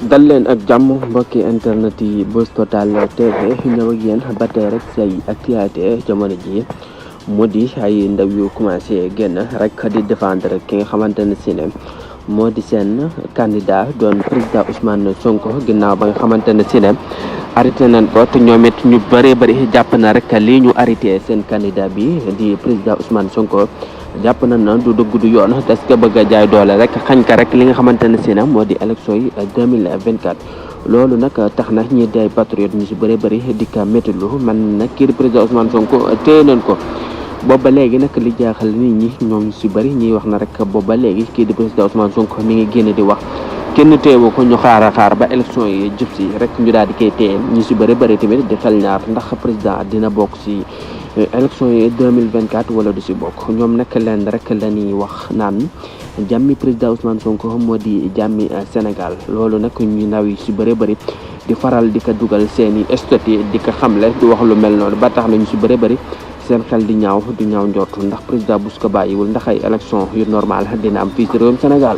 dal leen ak jàmm mbokki internet yi Buzz Total TV ñëw ak yéen ba tey rek say actualité jamono ji moo di ay ndaw yu commencé génn rek di défendre ki nga xamante ne si ne moo di seen candidat doon président Ousmane Sonko ginnaaw ba nga xamante ne si ne arrêté nañ ko te ñoom it ñu bëree bëri jàpp na rek lii ñu arrêté seen candidat bi di président Ousmane Sonko jàpp nañ na du dëgg du yoon parce que bëgg a jaay doole rek xañ ka rek li nga xamante ne si na moo di élection yi 2024 loolu nag tax na ñi day patriote ñu si bëri bëri di ko méttilu man nag kii di président Ousmane Sonko téye nañ ko booba léegi nag li jaaxal nit ñi ñoom si bëri ñiy wax na rek booba léegi kii di président Ousmane Sonko mi ngi génn di wax kenn teewu ko ñu xaar ba élection yi jub si rek ñu daal di koy téye ñu si bëri bëri tamit di xel ñaar ndax président dina bokk si élection yi 2024 wala du si bokk ñoom nag leen rek la ñuy wax naan jàmmi président Ousmane Sonko moo di jàmmi Sénégal loolu nag ñu ndaw yi si bëri bëri di faral di ko dugal seen i statut di ko xamle di wax lu mel noonu ba tax na ñu si bëri bëri seen xel di ñaaw njortu ndax président bu su ko bàyyiwul ndax ay élection yu normal dina am fii si réewum Sénégal.